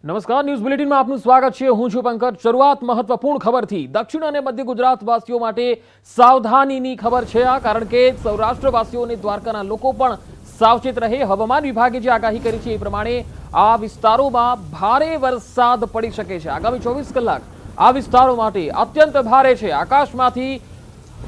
નમસ્કાર, ન્યૂઝ બુલેટિનમાં આપનું સ્વાગત છે। હું છું પંકજ। શરૂઆત મહત્વપૂર્ણ ખબરથી। દક્ષિણ અને મધ્ય ગુજરાત વાસીઓ માટે સાવધાનીની ખબર છે આ, કારણ કે સૌરાષ્ટ્ર વાસીઓને દ્વારકાના લોકો પણ સાવચેત રહે। હવામાન વિભાગે જે આગાહી કરી છે એ પ્રમાણે આ વિસ્તારોમાં ભારે વરસાદ પડી શકે છે। આગામી 24 કલાક આ વિસ્તારો માટે અત્યંત ભારે છે। આકાશમાંથી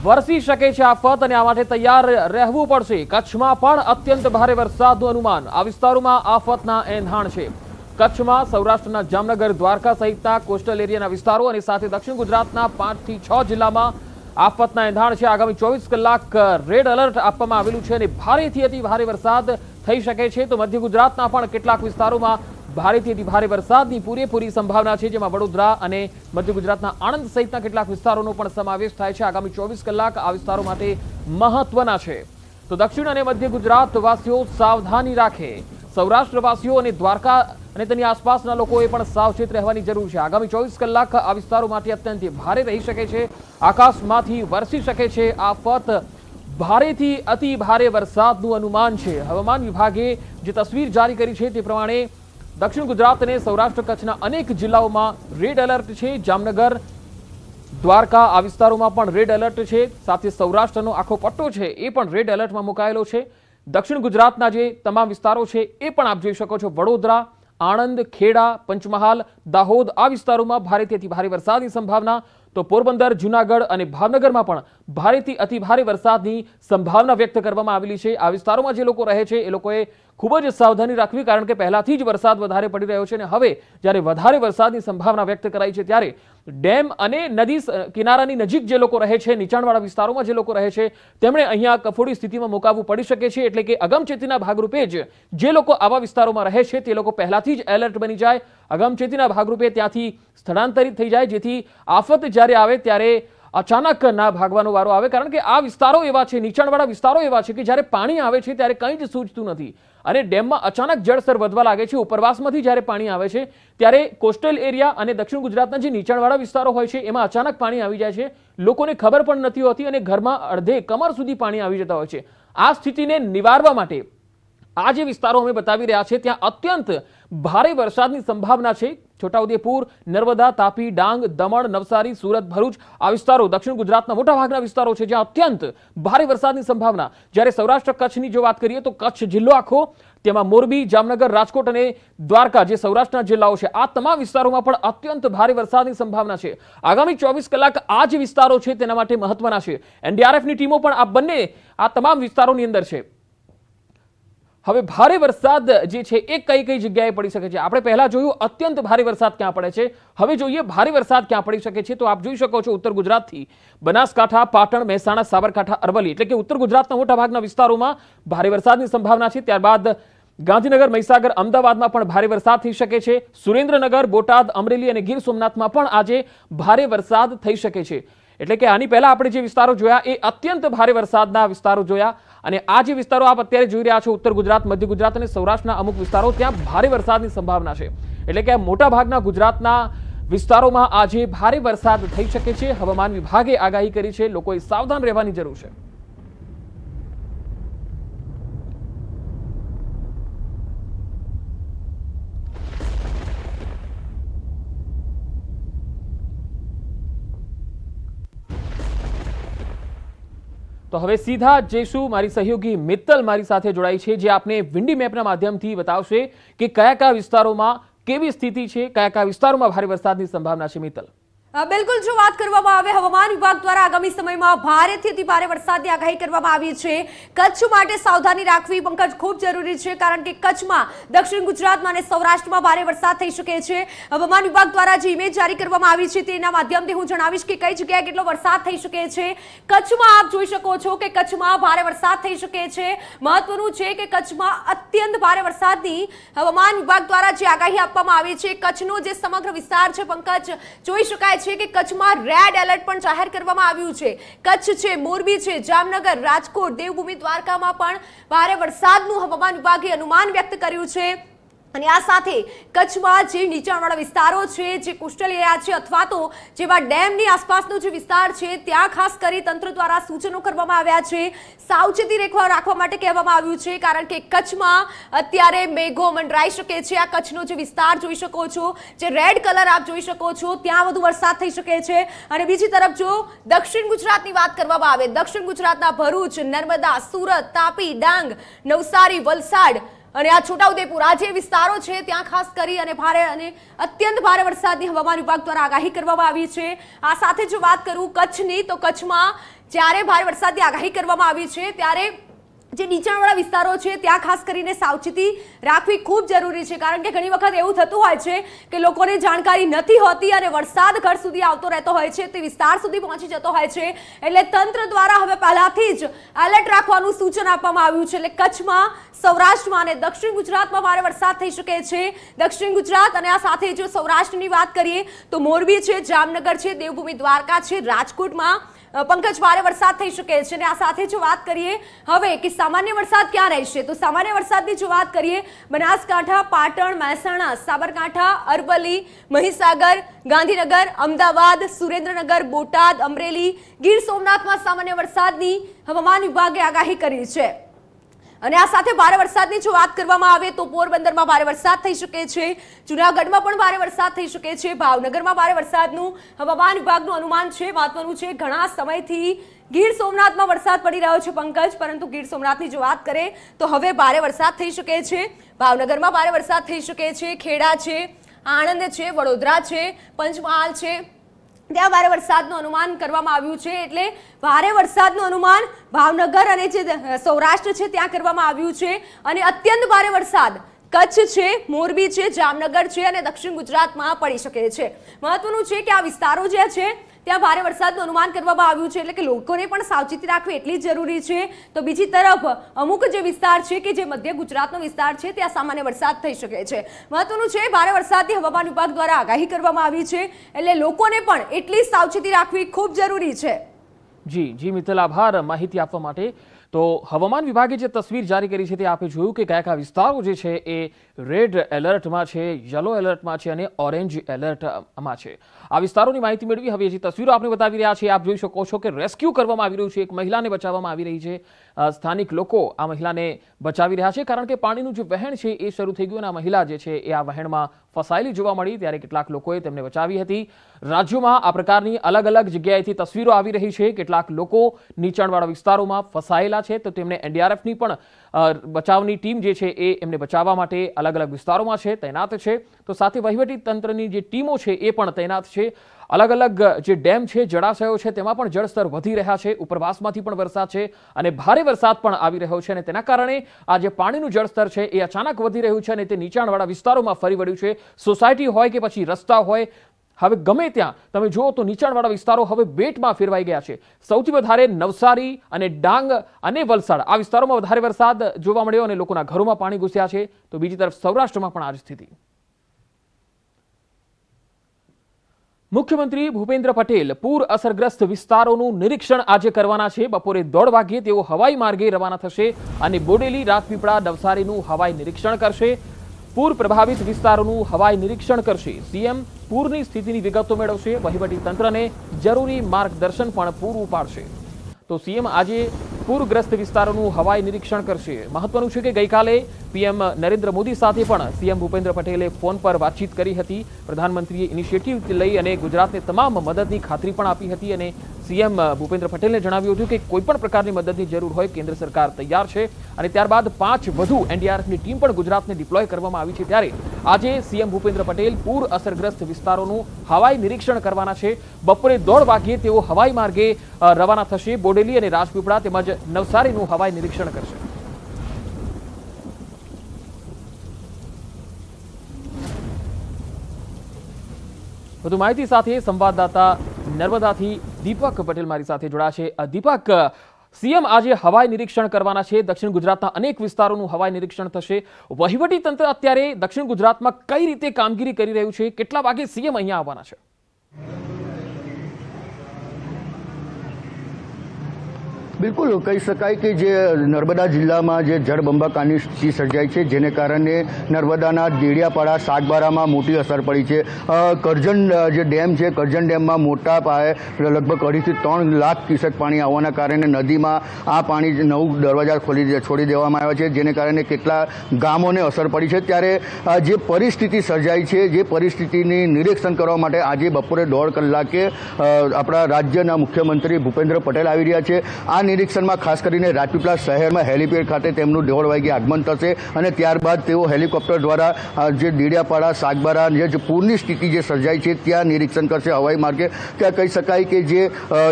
વરસી શકે છે આફત અને આ માટે તૈયાર રહેવું પડશે। કચ્છમાં પણ અત્યંત ભારે વરસાદનું અનુમાન। આ વિસ્તારોમાં આફતના એંધાણ છે। કચ્છમાં સૌરાષ્ટ્રના જામનગર, દ્વારકા સહિતના કોસ્ટલ એરિયાના વિસ્તારો અને સાથે દક્ષિણ ગુજરાતના 5 થી 6 જિલ્લામાં આફતના એંધાણ છે। આગામી 24 કલાક રેડ એલર્ટ આપવામાં આવેલું છે અને ભારેથી અતિ ભારે વરસાદ થઈ શકે છે। તો મધ્ય ગુજરાતના પણ કેટલાક વિસ્તારોમાં ભારેથી અતિ ભારે વરસાદની પૂરેપૂરી સંભાવના છે, જેમાં વડોદરા અને મધ્ય ગુજરાતના આણંદ સહિતના કેટલાક વિસ્તારોનો પણ સમાવેશ થાય છે। આગામી 24 કલાક આ વિસ્તારો માટે મહત્વના છે। તો દક્ષિણ અને મધ્ય ગુજરાત વાસીઓ સાવધાની રાખે। સૌરાષ્ટ્રવાસીઓ અને દ્વારકા અને તેની આસપાસના લોકોએ પણ સાવચેત રહેવાની જરૂર છે। આગામી 24 કલાક આ વિસ્તારો માટે અત્યંત ભારે રહી શકે છે। આકાશમાંથી વરસી શકે છે આફત। ભારેથી અતિ ભારે વરસાદનું અનુમાન છે। હવામાન વિભાગે જે તસવીર જારી કરી છે તે પ્રમાણે દક્ષિણ ગુજરાત અને સૌરાષ્ટ્ર કચ્છના અનેક જિલ્લાઓમાં રેડ એલર્ટ છે। જામનગર, દ્વારકા આ વિસ્તારોમાં પણ રેડ એલર્ટ છે। સાથે સૌરાષ્ટ્રનો આખો પટ્ટો છે એ પણ રેડ એલર્ટમાં મુકાયેલો છે। દક્ષિણ ગુજરાતના જે તમામ વિસ્તારો છે એ પણ આપ જોઈ શકો છો। વડોદરા, આણંદ, ખેડા, પંચમહાલ, દાહોદ આ વિસ્તારોમાં ભારેથી અતિ ભારે વરસાદની સંભાવના। તો પોરબંદર, જૂનાગઢ અને ભાવનગરમાં પણ ભારેથી અતિ ભારે વરસાદની સંભાવના વ્યક્ત કરવામાં આવેલી છે। આ વિસ્તારોમાં જે લોકો રહે છે એ લોકોએ ખૂબ જ સાવધાની રાખવી, કારણ કે પહેલાથી જ વરસાદ વધારે પડી રહ્યો છે અને હવે જ્યારે વધારે વરસાદની સંભાવના વ્યક્ત કરાઈ છે ત્યારે ડેમ અને નદી કિનારાની નજીક જે લોકો રહે છે, નીચાણવાળા વિસ્તારોમાં જે લોકો રહે છે, તેમણે અહીંયા કફોડી સ્થિતિમાં મુકાવવું પડી શકે છે। એટલે કે અગમચેતીના ભાગરૂપે જ જે લોકો આવા વિસ્તારોમાં રહે છે તે લોકો પહેલાથી જ એલર્ટ બની જાય, અગમચેતીના ભાગરૂપે ત્યાંથી સ્થળાંતરિત થઈ જાય, જેથી આફત જ્યારે આવે ત્યારે અચાનક ના ભાગવાનો વારો આવે। કારણ કે આ વિસ્તારો એવા છે, નીચાણવાળા વિસ્તારો એવા છે કે જ્યારે પાણી આવે છે ત્યારે કંઈ જ સૂચતું નથી અને ડેમમાં અચાનક જળસ્તર વધવા લાગે છે। ઉપરવાસમાંથી જ્યારે પાણી આવે છે ત્યારે કોસ્ટલ એરિયા અને દક્ષિણ ગુજરાતના જે નીચાણવાળા વિસ્તારો હોય છે એમાં અચાનક પાણી આવી જાય છે। લોકોને ખબર પણ નથી હોતી અને ઘરમાં અડધે કમર સુધી પાણી આવી જતા હોય છે। આ સ્થિતિને નિવારવા માટે આ જે વિસ્તારો અમે બતાવી રહ્યા છે ત્યાં અત્યંત ભારે વરસાદની સંભાવના છે। છોટાઉદેપુર, નર્મદા, તાપી, ડાંગ, દમણ, નવસારી, સુરત, ભરૂચ આ વિસ્તારો દક્ષિણ ગુજરાતના મોટાભાગના વિસ્તારો છે જ્યાં અત્યંત ભારે વરસાદની સંભાવના। જ્યારે સૌરાષ્ટ્ર કચ્છની જો વાત કરીએ તો કચ્છ જિલ્લો આખો, તેમાં મોરબી, જામનગર, રાજકોટ અને દ્વારકા જે સૌરાષ્ટ્રના જિલ્લાઓ છે આ તમામ વિસ્તારોમાં પણ અત્યંત ભારે વરસાદની સંભાવના છે। આગામી 24 કલાક આ જે વિસ્તારો છે તેના માટે મહત્વના છે। એનડીઆરએફની ટીમો પણ આ તમામ વિસ્તારોની અંદર છે। હવે ભારે વરસાદ જે છે એ કઈ કઈ જગ્યાએ પડી શકે છે। આપણે પહેલા જોયું અત્યંત ભારે વરસાદ ક્યાં પડે છે, હવે જોઈએ ભારે વરસાદ ક્યાં પડી શકે છે। તો આપ જોઈ શકો છો ઉત્તર ગુજરાતથી બનાસકાંઠા, પાટણ, મહેસાણા, સાબરકાંઠા, અરવલ્લી એટલે કે ઉત્તર ગુજરાતના મોટાભાગના વિસ્તારોમાં ભારે વરસાદની સંભાવના છે। ત્યારબાદ ગાંધીનગર, મહીસાગર, અમદાવાદમાં પણ ભારે વરસાદ થઈ શકે છે। સુરેન્દ્રનગર, બોટાદ, અમરેલી અને ગીર સોમનાથમાં પણ આજે ભારે વરસાદ થઈ શકે છે। એટલે કે આની પહેલા આપણે જે વિસ્તારો જોયા એ અત્યંત ભારે વરસાદના વિસ્તારો જોયા અને આ જે વિસ્તારો આપ અત્યારે જોઈ રહ્યા છો ઉત્તર ગુજરાત, મધ્ય ગુજરાત અને સૌરાષ્ટ્રના અમુક વિસ્તારો ત્યાં ભારે વરસાદની સંભાવના છે। એટલે કે મોટા ભાગના ગુજરાતના વિસ્તારોમાં આજે ભારે વરસાદ થઈ શકે છે। હવામાન વિભાગે આગાહી કરી છે, લોકોએ સાવધાન રહેવાની જરૂર છે। તો હવે સીધા જઈશું, મારી સહયોગી મિત્તલ મારી સાથે જોડાઈ છે જે આપને વિન્ડી મેપના માધ્યમથી બતાવશે કે કયા કયા વિસ્તારોમાં કેવી સ્થિતિ છે, કયા કયા વિસ્તારોમાં ભારે વરસાદની સંભાવના છે। મિત્તલ, બિલકુલ, જો વાત કરવામાં આવે હવામાન વિભાગ દ્વારા આગામી સમયમાં ભારેથી અતિ ભારે વરસાદની આગાહી કરવામાં આવી છે। કચ્છ માટે સાવધાની રાખવી પંકજ ખૂબ જરૂરી છે, કારણ કે કચ્છમાં, દક્ષિણ ગુજરાતમાં અને સૌરાષ્ટ્રમાં ભારે વરસાદ થઈ શકે છે। હવામાન વિભાગ દ્વારા જે ઇમેજ જારી કરવામાં આવી છે તેના માધ્યમથી હું જણાવીશ કે કઈ જગ્યાએ કેટલો વરસાદ થઈ શકે છે। કચ્છમાં આપ જોઈ શકો છો કે કચ્છમાં ભારે વરસાદ થઈ શકે છે। મહત્વનું છે કે કચ્છમાં અત્યંત ભારે વરસાદની હવામાન વિભાગ દ્વારા જે આગાહી આપવામાં આવી છે, કચ્છનો જે સમગ્ર વિસ્તાર છે પંકજ જોઈ શકાય છે કે કચ્છમાં રેડ એલર્ટ પણ જાહેર કરવામાં આવ્યું છે। કચ્છ છે, મોરબી છે, જામનગર, રાજકોટ, દેવભૂમિ દ્વારકામાં પણ ભારે વરસાદનું હવામાન વિભાગે અનુમાન વ્યક્ત કર્યું છે। અને આ સાથે કચ્છમાં જે નીચાણવાળા વિસ્તારો છે, જે કોસ્ટલ એરિયા છે અથવા તો જેવા ડેમની આસપાસનો જે વિસ્તાર છે ત્યાં ખાસ કરી તંત્ર દ્વારા સૂચનો કરવામાં આવ્યા છે, સાવચેતી રાખવા માટે કહેવામાં આવ્યું છે, કારણ કે કચ્છમાં અત્યારે મેઘો મંડરાઈ શકે છે। આ કચ્છનો જે વિસ્તાર જોઈ શકો છો, જે રેડ કલર આપ જોઈ શકો છો, ત્યાં વધુ વરસાદ થઈ શકે છે। અને બીજી તરફ જો દક્ષિણ ગુજરાતની વાત કરવામાં આવે, દક્ષિણ ગુજરાતના ભરૂચ, નર્મદા, સુરત, તાપી, ડાંગ, નવસારી, વલસાડ અને આ છોટાઉદેપુર, આ જે વિસ્તારો છે ત્યાં ખાસ કરી અને ભારે અને અત્યંત ભારે વરસાદની હવામાન વિભાગ દ્વારા આગાહી કરવામાં આવી છે। આ સાથે જો વાત કરું કચ્છની, તો કચ્છમાં જ્યારે ભારે વરસાદની આગાહી કરવામાં આવી છે ત્યારે જે નીચાણવાળા વિસ્તારો છે ત્યાં ખાસ કરીને સાવચેતી રાખવી ખૂબ જરૂરી છે, કારણ કે ઘણી વખત એવું થતું હોય છે કે લોકોને જાણકારી નથી હોતી અને વરસાદ ઘર સુધી આવતો રહેતો હોય છે, તે વિસ્તાર સુધી પહોંચી જતો હોય છે। એટલે તંત્ર દ્વારા હવે પહેલાથી જ એલર્ટ રાખવાનું સૂચન આપવામાં આવ્યું છે। એટલે કચ્છમાં, સૌરાષ્ટ્રમાં અને દક્ષિણ ગુજરાતમાં ભારે વરસાદ થઈ શકે છે। દક્ષિણ ગુજરાત અને આ સાથે જો સૌરાષ્ટ્રની વાત કરીએ તો મોરબી છે, જામનગર છે, દેવભૂમિ દ્વારકા છે, રાજકોટમાં પંકજ ભારે વરસાદ થઈ શકે છે। અને આ સાથે જો વાત કરીએ હવે કે સામાન્ય વરસાદ ક્યાં રહેશે, તો સામાન્ય વરસાદની જો વાત કરીએ બનાસકાંઠા, પાટણ, મહેસાણા, સાબરકાંઠા, અરવલ્લી, મહીસાગર, ગાંધીનગર, અમદાવાદ, સુરેન્દ્રનગર, બોટાદ, અમરેલી, ગીર સોમનાથમાં સામાન્ય વરસાદની હવામાન વિભાગે આગાહી કરી છે। અને આ સાથે ભારે વરસાદની જો વાત કરવામાં આવે તો પોરબંદરમાં ભારે વરસાદ થઈ શકે છે, જૂનાગઢમાં પણ ભારે વરસાદ થઈ શકે છે, ભાવનગરમાં ભારે વરસાદનું હવામાન વિભાગનું અનુમાન છે। મહત્વનું છે ઘણા સમયથી ગીર સોમનાથમાં વરસાદ પડી રહ્યો છે પંકજ, પરંતુ ગીર સોમનાથની જો વાત કરીએ તો હવે ભારે વરસાદ થઈ શકે છે। ભાવનગરમાં ભારે વરસાદ થઈ શકે છે, ખેડા છે, આણંદ છે, વડોદરા છે, પંચમહાલ છે, ત્યાં ભારે વરસાદનું અનુમાન કરવામાં આવ્યું છે। એટલે ભારે વરસાદનું અનુમાન ભાવનગર અને જે સૌરાષ્ટ્ર છે ત્યાં કરવામાં આવ્યું છે। અને અત્યંત ભારે વરસાદ કચ્છ છે, મોરબી છે, જામનગર છે અને દક્ષિણ ગુજરાતમાં પડી શકે છે। મહત્વનું છે કે આ વિસ્તારો જે છે ત્યાં ભારે વરસાદનું અનુમાન કરવામાં આવ્યું છે, એટલે કે લોકોને પણ સાવચેતી રાખવી એટલી જ જરૂરી છે। તો બીજી તરફ અમુક જે વિસ્તાર છે કે જે મધ્ય ગુજરાતનો વિસ્તાર છે ત્યાં સામાન્ય વરસાદ થઈ શકે છે। મહત્વનું છે ભારે વરસાદની હવામાન વિભાગ દ્વારા આગાહી કરવામાં આવી છે, એટલે લોકોને પણ એટલી સાવચેતી રાખવી ખૂબ જરૂરી છે। જી મિત્તલ, આભાર માહિતી આપવા માટે। તો હવામાન વિભાગે જે તસવીર જારી કરી છે તે આપણે જોયું કે કયા કયા વિસ્તારો જે છે એ રેડ એલર્ટમાં છે, યલો એલર્ટમાં છે અને ઓરેન્જ એલર્ટમાં છે। આ વિસ્તારોની માહિતી મેળવી હવે જે તસવીરો આપણે બતાવી રહ્યા છીએ આપ જોઈ શકો છો કે રેસ્ક્યુ કરવામાં આવી રહ્યું છે, એક મહિલાને બચાવવામાં આવી રહી છે। સ્થાનિક લોકો આ મહિલાને બચાવી રહ્યા છે, કારણ કે પાણીનું જે વહેણ છે એ શરૂ થઈ ગયું અને આ મહિલા જે છે એ આ વહેણમાં ફસાયેલી જોવા મળી, ત્યારે કેટલાક લોકોએ તેમને બચાવી હતી। રાજ્યોમાં આ પ્રકારની અલગ અલગ જગ્યાએથી તસવીરો આવી રહી છે, કેટલાક લોકો નીચાણવાળા વિસ્તારોમાં ફસાયેલા છે તો તેમને એનડીઆરએફની પણ બચાવની ટીમ જે છે એ એમને બચાવવા માટે અલગ અલગ વિસ્તારોમાં છે તૈનાત છે। તો સાથે વહીવટી તંત્રની જે ટીમો છે એ પણ તૈનાત છે। અલગ અલગ જે ડેમ છે, જળાશયો છે તેમાં પણ જળસ્તર વધી રહ્યા છે, ઉપરવાસમાંથી પણ વરસાદ છે અને ભારે વરસાદ પણ આવી રહ્યો છે અને તેના કારણે આ જે પાણીનું જળસ્તર છે એ અચાનક વધી રહ્યું છે અને તે નીચાણવાળા વિસ્તારોમાં ફરી વળ્યું છે। સોસાયટી હોય કે પછી રસ્તા હોય, હવે ગમે ત્યાં તમે જુઓ તો નીચાણવાળા વિસ્તારો હવે બેટમાં ફેરવાઈ ગયા છે। સૌથી વધારે નવસારી અને ડાંગ અને વલસાડ આ વિસ્તારોમાં વધારે વરસાદ જોવા મળ્યો અને લોકોના ઘરોમાં પાણી ઘૂસ્યા છે, તો બીજી તરફ સૌરાષ્ટ્રમાં પણ આ જ સ્થિતિ। મુખ્યમંત્રી ભૂપેન્દ્ર પટેલ પૂર અસરગ્રસ્ત વિસ્તારોનું નિરીક્ષણ આજે કરવાના છે। બપોરે 1:30 વાગ્યે તેઓ હવાઈ માર્ગે રવાના થશે અને બોડેલી, રાજપીપળા, નવસારીનું હવાઈ નિરીક્ષણ કરશે। પૂર પ્રભાવિત વિસ્તારોનું હવાઈ નિરીક્ષણ કરશે। સીએમ પૂરની સ્થિતિની વિગતો મેળવશે, વહીવટી તંત્રને જરૂરી માર્ગદર્શન પણ પૂરું પાડશે। તો સીએમ આજે પૂરગ્રસ્ત વિસ્તારોનું હવાઈ નિરીક્ષણ કરશે। મહત્વનું છે કે ગઈકાલે પીએમ નરેન્દ્ર મોદી સાથે પણ સીએમ ભૂપેન્દ્ર પટેલે ફોન પર વાતચીત કરી હતી। પ્રધાનમંત્રીએ ઇનિશિયેટિવ લઈ અને ગુજરાતને તમામ મદદની ખાતરી પણ આપી હતી અને સીએમ ભૂપેન્દ્ર પટેલે જણાવ્યું હતું કે કોઈ પણ પ્રકારની મદદની જરૂર હોય કેન્દ્ર સરકાર તૈયાર છે અને ત્યારબાદ 5 વધુ એનડીઆરએફની ટીમ પણ ગુજરાતને ડિપ્લોય કરવામાં આવી છે। ત્યારે આજે સીએમ ભૂપેન્દ્ર પટેલ પૂર અસરગ્રસ્ત વિસ્તારોનું હવાઈ નિરીક્ષણ કરવાના છે। બપોરે 1:30 વાગ્યે તેઓ હવાઈ માર્ગે રવાના થશે, બોડેલી અને રાજપીપળા તેમજ નવસારીનું હવાઈ નિરીક્ષણ કરશે। વધુ માહિતી સાથે સંવાદદાતા નર્મદાથી દીપક પટેલ મારી સાથે જોડાશે। દીપક, સીએમ આજે હવાઈ નિરીક્ષણ કરવાના છે, દક્ષિણ ગુજરાતના અનેક વિસ્તારોનું હવાઈ નિરીક્ષણ થશે। વહીવટી તંત્ર અત્યારે દક્ષિણ ગુજરાતમાં કઈ રીતે કામગીરી કરી રહ્યું છે, કેટલા વાગે સીએમ અહીંયા આવવાના છે? બિલકુલ કહી શકાય કે જે નર્મદા જિલ્લામાં જે જળબંબાકારની સ્થિતિ સર્જાઈ છે, જેને કારણે નર્મદાના દેડિયાપાડા સાગબારામાં મોટી અસર પડી છે. કરજણ જે ડેમ છે, કરજણ ડેમમાં મોટા પાયે લગભગ 2.5 થી 3 લાખ ક્યુસેક પાણી આવવાના કારણે નદીમાં આ પાણી 9 દરવાજા છોડી દેવામાં આવ્યા છે, જેને કારણે કેટલા ગામોને અસર પડી છે. ત્યારે જે પરિસ્થિતિ સર્જાઈ છે, જે પરિસ્થિતિની નિરીક્ષણ કરવા માટે આજે બપોરે 1.5 કલાકે આપણા રાજ્યના મુખ્યમંત્રી ભૂપેન્દ્ર પટેલ આવી રહ્યા છે. આ નિરીક્ષણમાં ખાસ કરીને રાજપીપળા શહેરમાં હેલિપેડ ખાતે તેમનું 1:30 વાગે આગમન થશે અને ત્યારબાદ તેઓ હેલિકોપ્ટર દ્વારા જે દેડિયાપાડા સાગબારા જે પૂરની સ્થિતિ જે સર્જાઈ છે ત્યાં નિરીક્ષણ કરશે હવાઈ માર્ગે. ત્યાં કહી શકાય કે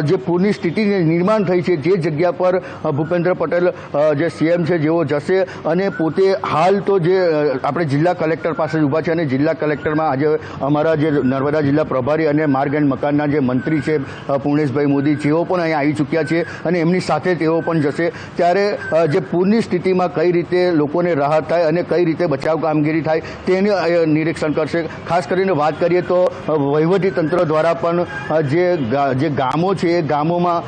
જે પૂરની સ્થિતિ નિર્માણ થઈ છે, જે જગ્યા પર ભૂપેન્દ્ર પટેલ જે સીએમ છે જેઓ જશે અને પોતે હાલ તો જે આપણે જિલ્લા કલેક્ટર પાસે ઊભા છે અને જિલ્લા કલેક્ટરમાં આજે અમારા જે નર્મદા જિલ્લા પ્રભારી અને માર્ગ એન્ડ મકાનના જે મંત્રી છે પૂર્ણેશભાઈ મોદી, જેઓ પણ અહીંયા આવી ચૂક્યા છે અને એમની સાથે તેઓ પણ જશે. ત્યારે જે પૂરની સ્થિતિમાં કઈ રીતે લોકોને રાહત થાય અને કઈ રીતે બચાવ કામગીરી થાય તેનું નિરીક્ષણ કરશે. ખાસ કરીને વાત કરીએ તો વહીવટી તંત્ર દ્વારા પણ જે ગામો છે એ ગામોમાં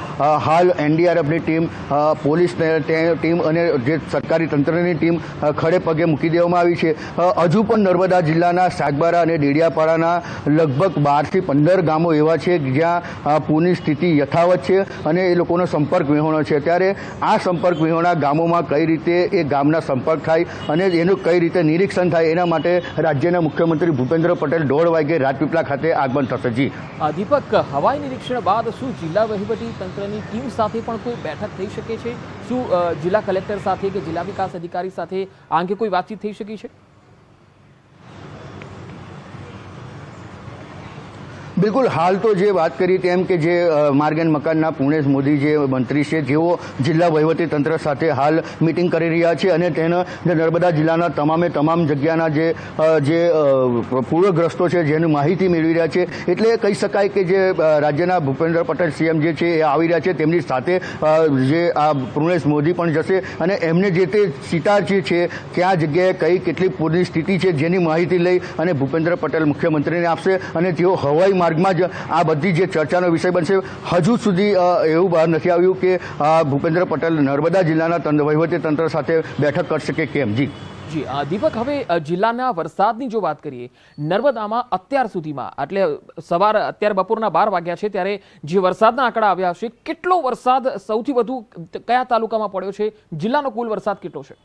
હાલ એનડીઆરએફની ટીમ, પોલીસની ટીમ અને જે સરકારી તંત્રની ટીમ ખડે પગે મૂકી દેવામાં આવી છે. હજુ પણ નર્મદા જિલ્લાના સાગબારા અને દેડિયાપાડાના લગભગ 12 થી 15 ગામો એવા છે જ્યાં પૂરની સ્થિતિ યથાવત છે અને એ લોકોનો સંપર્ક વિહોણો છે. ત્યારે આ સંપર્ક વિહોણા ગામોમાં કઈ રીતે એ ગામના સંપર્ક થાય અને એનું કઈ રીતે નિરીક્ષણ થાય, એના માટે રાજ્યના મુખ્યમંત્રી ભૂપેન્દ્ર પટેલ 1:30 વાગે રાજપીપળા ખાતે આગમન થશે. જી દીપક, હવાઈ નિરીક્ષણ બાદ શું જિલ્લા વહીવટી તંત્રની ટીમ સાથે પણ કોઈ બેઠક થઈ શકે છે? શું જિલ્લા કલેક્ટર સાથે કે જિલ્લા વિકાસ અધિકારી સાથે આ અંગે કોઈ વાતચીત થઈ શકી છે? બિલકુલ, હાલ તો જે વાત કરી તેમ કે જે માર્ગ એન્ડ મકાનના પૂર્ણેશ મોદી જે મંત્રી છે, જેઓ જિલ્લા વહીવટી તંત્ર સાથે હાલ મિટિંગ કરી રહ્યા છે અને તેના નર્મદા જિલ્લાના તમામ જગ્યાના જે પૂરગ્રસ્તો છે જેની માહિતી મેળવી રહ્યા છે. એટલે કહી શકાય કે જે રાજ્યના ભૂપેન્દ્ર પટેલ સીએમ જે છે એ આવી રહ્યા છે, તેમની સાથે જે આ પૂર્ણેશ મોદી પણ જશે અને એમને જે તે સિતાર જે છે કયા જગ્યાએ કેટલી પૂરની સ્થિતિ છે જેની માહિતી લઈ અને ભૂપેન્દ્ર પટેલ મુખ્યમંત્રીને આપશે અને તેઓ હવાઈ માર્ગમાં જ આ બધી જે ચર્ચાનો વિષય બનશે. હજુ સુધી એવું બહાર નથી આવ્યું કે ભૂપેન્દ્ર પટેલ નર્મદા જિલ્લાના વહીવટી તંત્ર સાથે બેઠક કરશે કે કેમ. જી દીપક, હવે જિલ્લાના વરસાદની જો વાત કરીએ, નર્મદામાં અત્યાર સુધીમાં એટલે અત્યારે બપોરના 12 વાગ્યા છે ત્યારે જે વરસાદના આંકડા આવ્યા છે, કેટલો વરસાદ સૌથી વધુ કયા તાલુકામાં પડ્યો છે? જિલ્લાનો કુલ વરસાદ કેટલો છે?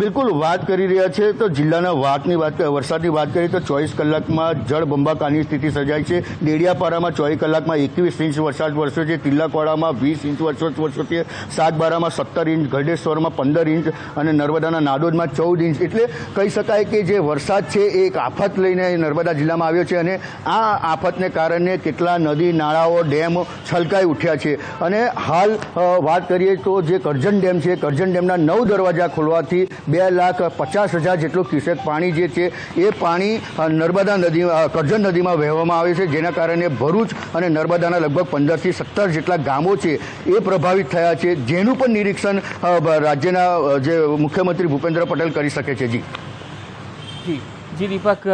બિલકુલ, વાત કરી રહ્યા છે તો જિલ્લાના વરસાદની વાત કરીએ તો 24 કલાકમાં જળબંબાકારની સ્થિતિ સર્જાઈ છે. દેડિયાપાડામાં 24 કલાકમાં 21 ઇંચ વરસાદ વરસ્યો છે, તિલ્લાકોડામાં 20 ઇંચ વરસાદ વરસ્યો છે, સાગબારામાં 17 ઇંચ, ગઢેશ્વરમાં 15 ઇંચ અને નર્મદાના નાદોદમાં 14 ઇંચ. એટલે કહી શકાય કે જે વરસાદ છે એ એક આફત લઈને નર્મદા જિલ્લામાં આવ્યો છે અને આ આફતને કારણે કેટલા નદી નાળાઓ, ડેમ છલકાઈ ઉઠ્યા છે. અને હાલ વાત કરીએ તો જે કરજણ ડેમ છે, કરજણ ડેમના 9 દરવાજા ખોલવાથી 2,50,000 જેટલું ક્યુસેક પાણી જે છે એ પાણી નર્મદા નદી, કરજણ નદીમાં વહેવામાં આવે છે, જેના કારણે ભરૂચ અને નર્મદાના લગભગ 15 થી 17 જેટલા ગામો છે એ પ્રભાવિત થયા છે, જેનું પણ નિરીક્ષણ રાજ્યના જે મુખ્યમંત્રી ભૂપેન્દ્ર પટેલ કરી શકે છે. જી દીપક,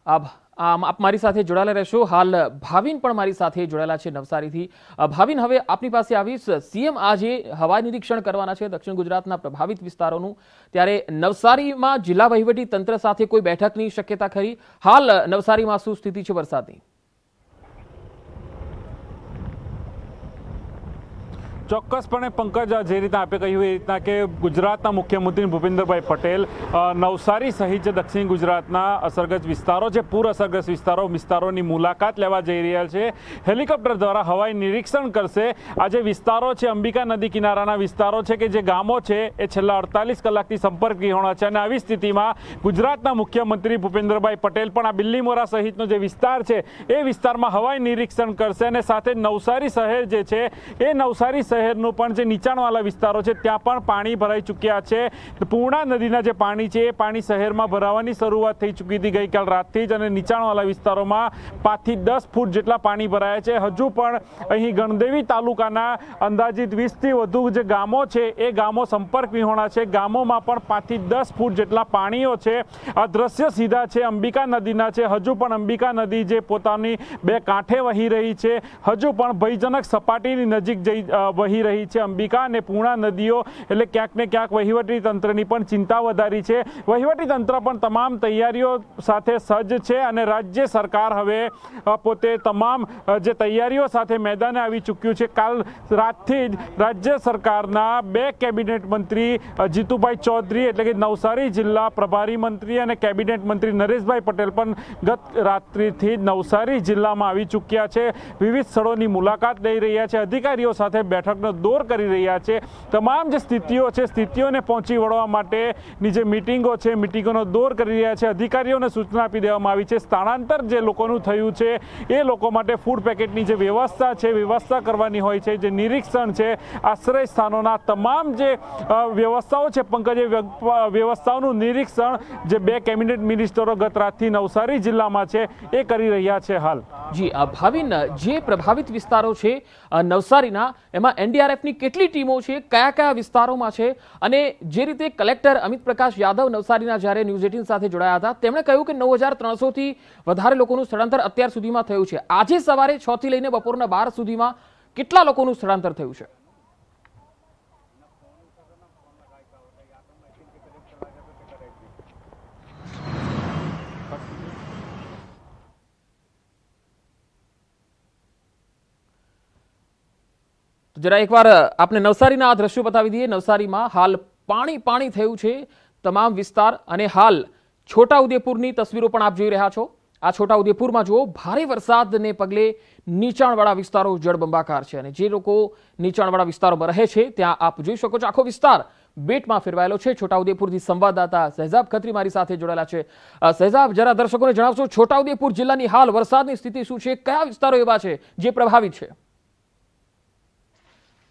આપ મારી સાથે જોડાયેલા રહેશો. હાલ ભાવિન પણ મારી સાથે જોડાયેલા છે નવસારીથી. ભાવિન, હવે આપની પાસે આવીશ. સીએમ આજે હવાઈ નિરીક્ષણ કરવાના છે દક્ષિણ ગુજરાતના પ્રભાવિત વિસ્તારોનું, ત્યારે નવસારીમાં જિલ્લા વહીવટી તંત્ર સાથે કોઈ બેઠકની શક્યતા ખરી? હાલ નવસારીમાં શું સ્થિતિ છે વરસાદની? ચોક્કસપણે પંકજ, જે રીતના આપે કહ્યું એ રીતના કે ગુજરાતના મુખ્યમંત્રી ભૂપેન્દ્રભાઈ પટેલ નવસારી સહિત જે દક્ષિણ ગુજરાતના અસરગ્રસ્ત વિસ્તારો છે, પૂર અસરગ્રસ્ત વિસ્તારોની મુલાકાત લેવા જઈ રહ્યા છે. હેલિકોપ્ટર દ્વારા હવાઈ નિરીક્ષણ કરશે. આ જે વિસ્તારો છે, અંબિકા નદી કિનારાના વિસ્તારો છે કે જે ગામો છે એ છેલ્લા 48 કલાકથી સંપર્ક વિહોણા છે અને આવી સ્થિતિમાં ગુજરાતના મુખ્યમંત્રી ભૂપેન્દ્રભાઈ પટેલ પણ આ બિલ્લીમોરા સહિતનો જે વિસ્તાર છે એ વિસ્તારમાં હવાઈ નિરીક્ષણ કરશે અને સાથે નવસારી શહેર જે છે એ નવસારી શહેરનું પણ જે નીચાણવાળા વિસ્તારો છે ત્યાં પણ પાણી ભરાઈ ચૂક્યા છે. પૂર્ણા નદીના જે પાણી છે એ પાણી શહેરમાં ભરાવાની શરૂઆત થઈ ચૂકી હતી ગઈકાલ રાતથી જ, અને નીચાણવાળા વિસ્તારોમાં 5 થી 10 ફૂટ જેટલા પાણી ભરાયા છે. હજુ પણ અહીં ગણદેવી તાલુકાના અંદાજિત 20 થી વધુ જે ગામો છે એ ગામો સંપર્ક વિહોણા છે. ગામોમાં પણ 5 થી 10 ફૂટ જેટલા પાણીઓ છે. આ દ્રશ્ય સીધા છે અંબિકા નદીના છે. હજુ પણ અંબિકા નદી જે પોતાની બે કાંઠે વહી રહી છે, હજુ પણ ભયજનક સપાટીની નજીક જઈ વહી રહી છે અંબિકા અને પૂર્ણા નદીઓ. એટલે ક્યાંક ને ક્યાંક વહીવટી તંત્રની પણ ચિંતા વધારી છે. વહીવટી તંત્ર પણ તમામ તૈયારીઓ સાથે સજ્જ છે અને રાજ્ય સરકાર હવે પોતે તમામ જે તૈયારીઓ સાથે મેદાને આવી ચૂક્યું છે. કાલ રાતથી જ રાજ્ય સરકારના 2 કેબિનેટ મંત્રી જીતુભાઈ ચૌધરી એટલે કે નવસારી જિલ્લા પ્રભારી મંત્રી અને કેબિનેટ મંત્રી નરેશભાઈ પટેલ પણ ગત રાત્રિથી જ નવસારી જિલ્લામાં આવી ચૂક્યા છે. વિવિધ સ્થળોની મુલાકાત લઈ રહ્યા છે. અધિકારીઓ સાથે બેઠકનો દોર કરી રહ્યા છે. તમામ જે સ્થિતિઓ છે સ્થિતિઓને પહોંચી વળવા માટેની જે મિટિંગો છે મિટિંગોનો દોર કરી રહ્યા છે. અધિકારીઓને સૂચના આપી દેવામાં આવી છે. સ્થળાંતર જે લોકોનું થયું છે એ લોકો માટે ફૂડ પેકેટની જે વ્યવસ્થા છે વ્યવસ્થા કરવાની હોય છે. જે નિરીક્ષણ છે, આશ્રય સ્થાનોના તમામ જે વ્યવસ્થાઓ છે પંકજ, વ્યવસ્થાઓનું નિરીક્ષણ જે 2 કેબિનેટ મિનિસ્ટરો ગત રાતથી નવસારી જિલ્લામાં છે એ કરી રહ્યા છે. હાલ જી ભાવિન, જે પ્રભાવિત વિસ્તારો છે નવસારીના, એમાં એનડીઆરએફની કેટલી ટીમો છે, કયા કયા વિસ્તારોમાં છે? અને જે રીતે કલેક્ટર અમિત પ્રકાશ યાદવ નવસારીના જ્યારે ન્યૂઝ 18 સાથે જોડાયા હતા તેમણે કહ્યું કે 9300 થી વધારે લોકોનું સ્થળાંતર અત્યાર સુધીમાં થયું છે. આજે સવારે 6 થી લઈને બપોરના 12 સુધીમાં કેટલા લોકોનું સ્થળાંતર થયું છે? જરા એકવાર આપણે નવસારીના આ દ્રશ્યો બતાવી દઈએ. નવસારીમાં હાલ પાણી થયું છે તમામ વિસ્તાર, અને હાલ છોટાઉદેપુરની તસવીરો પણ આપ જોઈ રહ્યા છો. આ છોટાઉદેપુરમાં જુઓ, ભારે વરસાદને પગલે નીચાણવાળા વિસ્તારો જળબંબાકાર છે અને જે લોકો નીચાણવાળા વિસ્તારોમાં રહે છે ત્યાં આપ જોઈ શકો છો આખો વિસ્તાર બેટમાં ફેરવાયેલો છે. છોટાઉદેપુરથી સંવાદદાતા સહેજાબ ખત્રી મારી સાથે જોડાયેલા છે. સહેજાબ, જરા દર્શકોને જણાવશો છોટાઉદેપુર જિલ્લાની હાલ વરસાદની સ્થિતિ શું છે? કયા વિસ્તારો એવા છે જે પ્રભાવિત છે?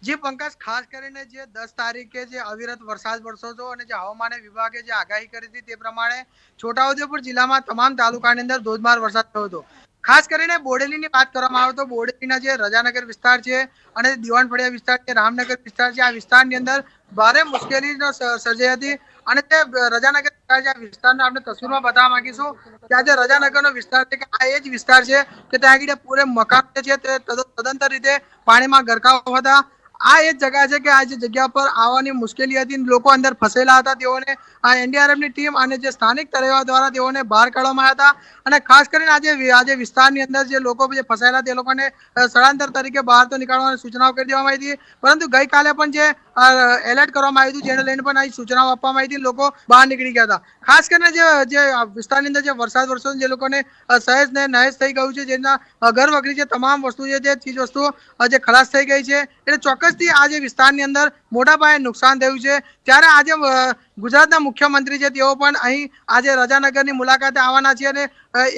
જે પંકજ, ખાસ કરીને જે 10 તારીખે જે અવિરત વરસાદ વરસ્યો હતો અને જે હવામાન વિભાગે જે આગાહી કરી હતી તે પ્રમાણે છોટાઉદેપુર જિલ્લામાં તમામ તાલુકાની અંદર ધોધમાર વરસાદ થયો હતો. ખાસ કરીને બોડેલીની વાત કરવામાં આવે તો બોડેલીના જે રજાનગર વિસ્તાર છે અને દિવાનફળિયા વિસ્તાર છે, રામનગર વિસ્તાર છે, આ વિસ્તારની અંદર ભારે મુશ્કેલીનો સર્જાઈ હતી. અને તે રજાનગર વિસ્તાર છે, આ વિસ્તારને આપણે તસવીરમાં બતાવવા માંગીશું કે આ જે રજાનગરનો વિસ્તાર છે કે આ એ જ વિસ્તાર છે કે ત્યાં આગળ પૂરે મકાન છે તે તદંતર રીતે પાણીમાં ગરકાવ હતા. આ એ જગ્યા છે કે આ જે જગ્યા પર આવવાની મુશ્કેલી હતી, લોકો અંદર ફસેલા હતા. તેઓને આ એનડીઆરએફની ટીમ અને જે સ્થાનિક તરવૈયા દ્વારા તેઓને બહાર કાઢવામાં આવ્યા હતા. અને ખાસ કરીને આજે વિસ્તારની અંદર જે લોકો જે ફસાયેલા તે લોકોને સ્થળાંતર તરીકે બહાર તો નીકળવાની સૂચનાઓ કરી દેવામાં આવી હતી. પરંતુ ગઈકાલે પણ જે એલર્ટ કરવામાં આવ્યું હતું જેને લઈને પણ આ સૂચનાઓ આપવામાં આવી હતી, લોકો બહાર નીકળી ગયા હતા. ખાસ કરીને જે વિસ્તારની અંદર જે વરસાદ વરસ્યો જે લોકોને સહેજ ને નહેજ થઈ ગયું છે, જેના ઘર વગરી જે તમામ વસ્તુ છે જે ચીજ વસ્તુઓ જે ખલાસ થઈ ગઈ છે, એટલે ચોક્કસથી આ જે વિસ્તારની અંદર મોટા પાયે નુકસાન થયું છે. ત્યારે આજે ગુજરાતના મુખ્યમંત્રી છે તેઓ પણ અહીં આજે રજાનગરની મુલાકાતે આવવાના છે અને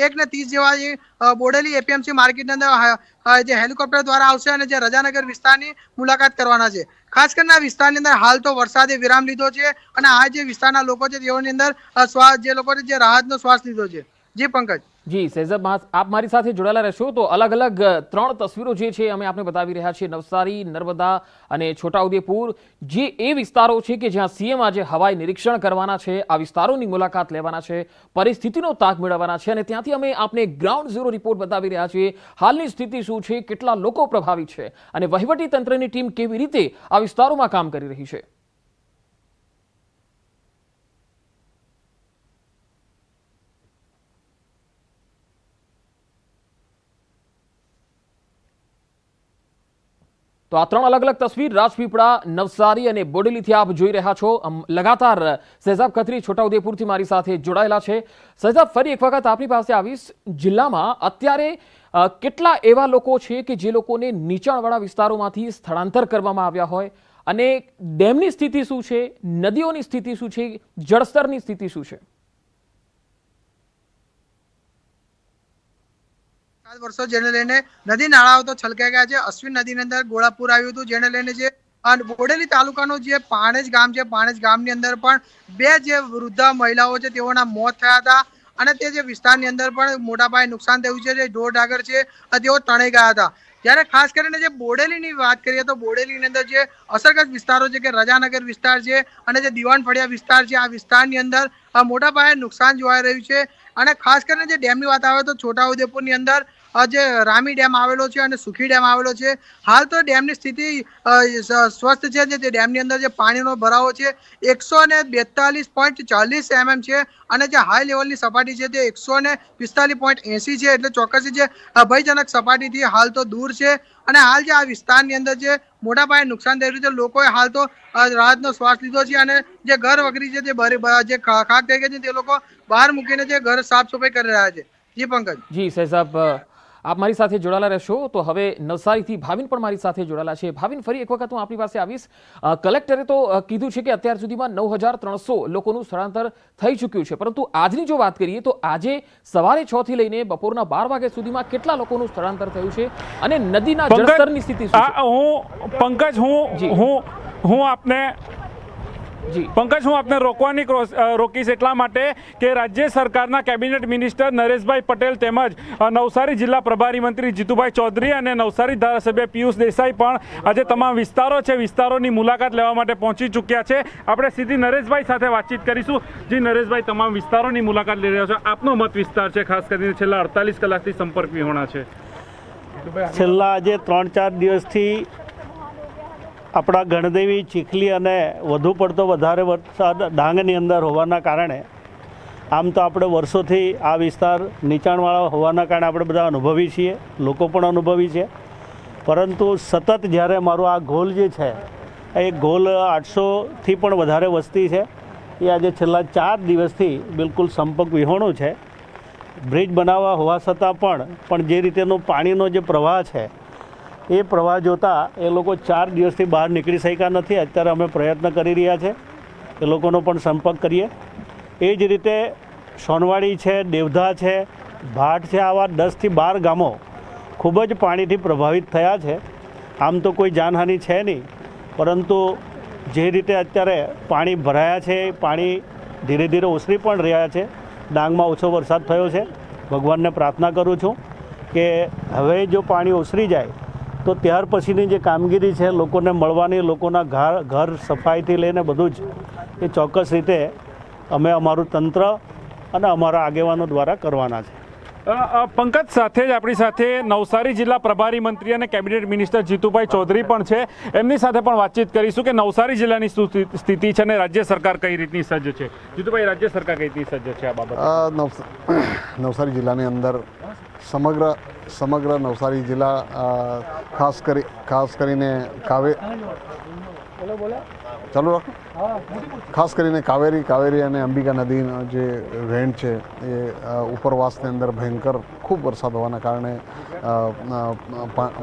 1:30 જેવા બોડેલી એપીએમસી માર્કેટની અંદર જે હેલિકોપ્ટર દ્વારા આવશે અને જે રજાનગર વિસ્તારની મુલાકાત કરવાના છે. ખાસ કરીને આ વિસ્તારની અંદર હાલ તો વરસાદે વિરામ લીધો છે અને આ જે વિસ્તારના લોકો છે તેઓની અંદર જે લોકોને જે રાહતનો શ્વાસ લીધો છે. જી પંકજ. જી સહેજાબ, આપ મારી સાથે જોડાયેલા રહેશો. તો અલગ અલગ 3 તસવીરો જે છે અમે આપને બતાવી રહ્યા છીએ. નવસારી, નર્મદા અને છોટાઉદેપુર, જે એ વિસ્તારો છે કે જ્યાં સીએમ આજે હવાઈ નિરીક્ષણ કરવાના છે, આ વિસ્તારોની મુલાકાત લેવાના છે, પરિસ્થિતિનો તાગ મેળવવાના છે અને ત્યાંથી અમે આપને ગ્રાઉન્ડ ઝીરો રિપોર્ટ બતાવી રહ્યા છીએ. હાલની સ્થિતિ શું છે, કેટલા લોકો પ્રભાવિત છે અને વહીવટી તંત્રની ટીમ કેવી રીતે આ વિસ્તારોમાં કામ કરી રહી છે. તો આ 3 અલગ અલગ તસવીર રાજપીપળા, નવસારી અને બોડેલીથી આપ જોઈ રહ્યા છો. લગાતાર સહેજાબ ખત્રી છોટાઉદેપુરથી મારી સાથે જોડાયેલા છે. સહેજાબ, ફરી એક વખત આપની પાસે આવીશ. જિલ્લામાં અત્યારે કેટલા એવા લોકો છે કે જે લોકોને નીચાણવાળા વિસ્તારોમાંથી સ્થળાંતર કરવામાં આવ્યા હોય, અને ડેમની સ્થિતિ શું છે, નદીઓની સ્થિતિ શું છે, જળસ્તરની સ્થિતિ શું છે? વર્ષો જેને લઈને નદી નાળાઓ તો છલકાઈ ગયા છે. અશ્વિન નદીની અંદર ગોળાપુર આવ્યું હતું જેને લઈને જે અને બોડેલી તાલુકાનો જે પાણેજ ગામ છે, પાણેજ ગામની અંદર પણ 2 જે વૃદ્ધ મહિલાઓ છે તેઓના મોત થયા હતા અને તે જે વિસ્તારની અંદર પણ મોટા પાયે નુકસાન થયું છે. જે ઢોર ઢાકર છે તેઓ તણાઈ ગયા હતા. ત્યારે ખાસ કરીને જે બોડેલીની વાત કરીએ તો બોડેલીની અંદર જે અસરગ્રસ્ત વિસ્તારો છે કે રજાનગર વિસ્તાર છે અને જે દિવાન ફળિયા વિસ્તાર છે, આ વિસ્તારની અંદર મોટા પાયે નુકસાન જોવાઈ રહ્યું છે. અને ખાસ કરીને જે ડેમની વાત આવે તો છોટાઉદેપુરની અંદર જે રામી ડેમ આવેલો છે અને સુખી ડેમ આવેલો છે. હાલ તો ડેમની સ્થિતિ સ્વસ્થ છે. જે ડેમની અંદર જે પાણીનો ભરાવો છે 142.40 mm છે અને જે હાઈ લેવલની સપાટી છે તે 145.80 છે. એટલે ચોક્કસ જે ભયજનક સપાટીથી હાલ તો દૂર છે. અને હાલ જે આ વિસ્તારની અંદર જે મોટા પાયે નુકસાન થઈ રહ્યું છે, લોકોએ હાલ તો રાહતનો શ્વાસ લીધો છે અને જે ઘર વગરી છે જે ખાક થઈ ગઈ છે તે લોકો બહાર મૂકીને જે ઘર સાફ સફાઈ કરી રહ્યા છે. જી પંકજ. જી સહેજાબ, આપ મારી સાથે જોડાયેલા રહેશો. તો હવે નવસારીથી ભાવિન પણ મારી સાથે જોડાયેલા છે. ભાવિન, ફરી એક વખત હું આપની પાસે આવીશ. કલેક્ટરે તો કીધું છે કે અત્યાર સુધીમાં 9,300 લોકોનું સ્થળાંતર થઈ ચૂક્યું છે, પરંતુ આજની જો વાત કરીએ તો આજે સવારે 6 થી લઈને બપોરના 12 વાગ્યા સુધીમાં કેટલા લોકોનું સ્થળાંતર થયું છે અને નદીના જળસ્તરની સ્થિતિ શું છે? પંકજ, હું આપને રોકીશ એટલા માટે કે રાજ્ય સરકારના કેબિનેટ મિનિસ્ટર નરેશભાઈ પટેલ તેમજ નવસારી જિલ્લા પ્રભારી મંત્રી જીતુભાઈ ચૌધરી અને નવસારી ધારાસભ્ય પિયુષ દેસાઈ પણ આજે તમામ વિસ્તારોની મુલાકાત લેવા માટે પહોંચી ચૂક્યા છે. આપણે સીધી નરેશભાઈ સાથે વાતચીત કરીશું. જી નરેશભાઈ, તમામ વિસ્તારોની મુલાકાત લઈ રહ્યા છો. આપનો મત વિસ્તાર છે, ખાસ કરીને છેલ્લા 48 કલાકથી સંપર્ક વિહોણા છે. છેલ્લા આજે 3-4 દિવસથી આપણા ગણદેવી, ચીખલી અને વધુ પડતો વધારે વરસાદ ડાંગની અંદર હોવાના કારણે, આમ તો આપણે વર્ષોથી આ વિસ્તાર નીચાણવાળા હોવાના કારણે આપણે બધા અનુભવી છીએ, લોકો પણ અનુભવી છે. પરંતુ સતત જ્યારે મારો આ ગોલ જે છે એ ગોલ 800થી પણ વધારે વસ્તી છે એ આજે છેલ્લા 4 દિવસથી બિલકુલ સંપર્ક વિહોણું છે. બ્રિજ બનાવવા હોવા છતાં પણ જે રીતેનો પાણીનો જે પ્રવાહ છે એ પ્રવાહ જોતાં એ લોકો 4 દિવસથી બહાર નીકળી શક્યા નથી. અત્યારે અમે પ્રયત્ન કરી રહ્યા છે એ લોકોનો પણ સંપર્ક કરીએ. એ જ રીતે સોનવાડી છે, દેવધા છે, ભાટ છે, આવા 10થી 12 ગામો ખૂબ જ પાણીથી પ્રભાવિત થયા છે. આમ તો કોઈ જાનહાનિ છે નહીં, પરંતુ જે રીતે અત્યારે પાણી ભરાયા છે, પાણી ધીરે ધીરે ઓસરી પણ રહ્યા છે. ડાંગમાં ઓછો વરસાદ થયો છે. ભગવાનને પ્રાર્થના કરું છું કે હવે જો પાણી ઓસરી જાય તો ત્યાર પછીની જે કામગીરી છે લોકોને મળવાની, લોકોના ઘર સફાઈથી લઈને બધું જ એ ચોક્કસ રીતે અમે અમારું તંત્ર અને અમારા આગેવાનો દ્વારા કરવાના છે. પંકજ, સાથે જ આપણી સાથે નવસારી જિલ્લા પ્રભારી મંત્રી અને કેબિનેટ મિનિસ્ટર જીતુભાઈ ચૌધરી પણ છે. એમની સાથે પણ વાતચીત કરીશું કે નવસારી જિલ્લાની શું સ્થિતિ છે અને રાજ્ય સરકાર કઈ રીતની સજ્જ છે. જીતુભાઈ, રાજ્ય સરકાર કઈ રીતની સજ્જ છે આ બાબતે? નવસારી જિલ્લાની અંદર સમગ્ર નવસારી જિલ્લા ખાસ કરીને કાવેરી અને અંબિકા નદીનો જે વહેણ છે એ ઉપરવાસની અંદર ભયંકર ખૂબ વરસાદ હોવાના કારણે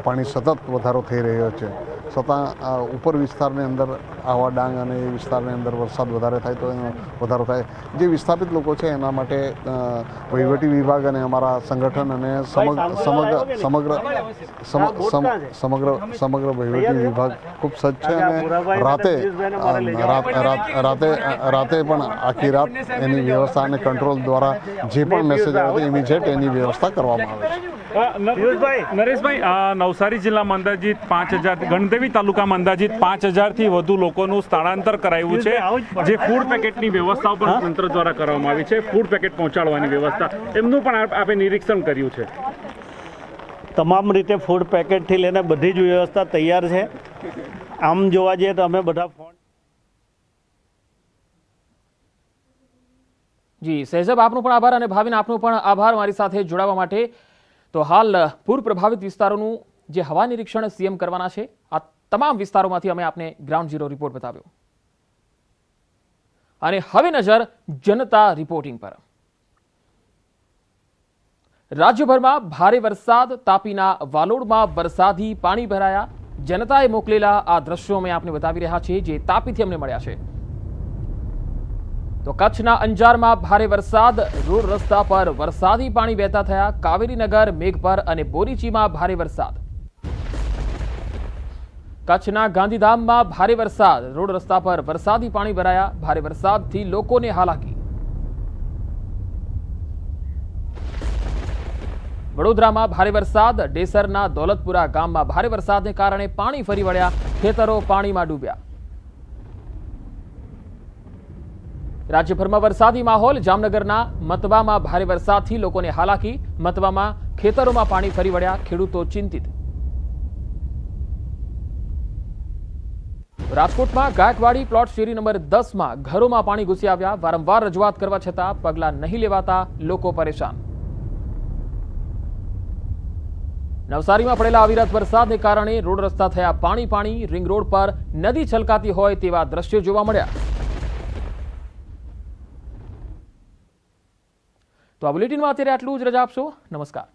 પાણી સતત વધારો થઈ રહ્યો છે. છતાં ઉપર વિસ્તારની અંદર આવા ડાંગ અને એ વિસ્તારની અંદર વરસાદ વધારે થાય તો એનો વધારો થાય. જે વિસ્થાપિત લોકો છે એના માટે વહીવટી વિભાગ અને અમારા સંગઠન અને સમગ્ર વહીવટી વિભાગ ખૂબ સજ્જ છે. અને રાતે પણ આખી રાત એની વ્યવસ્થા અને કંટ્રોલ દ્વારા જે પણ મેસેજ આવે છે ઇમિડિયેટ એની વ્યવસ્થા કરવામાં આવે છે. નરેશભાઈ, નવસારી જિલ્લામાં અંદાજિત 5,000, ગણદેવી તાલુકામાં અંદાજિત 5,000થી વધુ લોકોનું સ્થળાંતર કરાયું છે. જે ફૂડ પેકેટની વ્યવસ્થાઓ પણ તંત્ર દ્વારા કરવામાં આવી છે, ફૂડ પેકેટ પહોંચાડવાની વ્યવસ્થા, એમનું પણ આપે નિરીક્ષણ કર્યું છે. તમામ રીતે ફૂડ પેકેટથી લઈને બધી જ વ્યવસ્થા તૈયાર છે. આમ જોવા જઈએ તો અમે બધા જી સહેજબ, આપનો પણ આભાર અને ભાવિન આપનો પણ આભાર મારી સાથે જોડાવા માટે. તો હાલ પૂર પ્રભાવિત વિસ્તારોનું જે હવા નિરીક્ષણ સીએમ કરવાના છે, આ તમામ વિસ્તારોમાંથી અમે આપને ગ્રાઉન્ડ ઝીરો રિપોર્ટ બતાવ્યો. અને હવે નજર જનતા રિપોર્ટિંગ પર. રાજ્યભરમાં ભારે વરસાદ, તાપીના વાલોડમાં વરસાદી પાણી ભરાયા. જનતાએ મોકલેલા આ દ્રશ્યો અમે આપને બતાવી રહ્યા છીએ જે તાપીથી અમને મળ્યા છે. તો કચ્છના અંજારમાં ભારે વરસાદ, રોડ રસ્તા પર વરસાદી પાણી વહેતા થયા. કાવેરીનગર, મેઘપર અને બોરીચીમાં ભારે વરસાદ. કચ્છના ગાંધીધામમાં ભારે વરસાદ, રોડ રસ્તા પર વરસાદી પાણી ભરાયા, ભારે વરસાદથી લોકોને હાલાકી। વડોદરામાં ભારે વરસાદ, ડેસરના દોલતપુરા ગામમાં ભારે વરસાદને કારણે પાણી ફરી વળ્યા, ખેતરો પાણીમાં ડૂબ્યા। રાજ્યભરમાં વરસાદી માહોલ, જામનગરના મતવામાં ભારે વરસાદથી લોકોને હાલાકી, મતવામાં ખેતરોમાં પાણી ફરી વળ્યા, ખેડૂતો ચિંતિત। રાજકોટમાં ગાયકવાડી પ્લોટ શેરી નંબર 10માં ઘરોમાં પાણી ઘૂસી આવ્યા, વારંવાર રજૂઆત કરવા છતાં પગલાં નહીં લેવાતા લોકો પરેશાન। નવસારીમાં પડેલા અવિરત વરસાદને કારણે રોડ રસ્તા થયા પાણી, રિંગ રોડ પર નદી છલકાતી હોય તેવા દ્રશ્યો જોવા મળ્યા। તો આ બુલેટિનમાં અત્યારે આટલું જ, રજા આપશો, નમસ્કાર।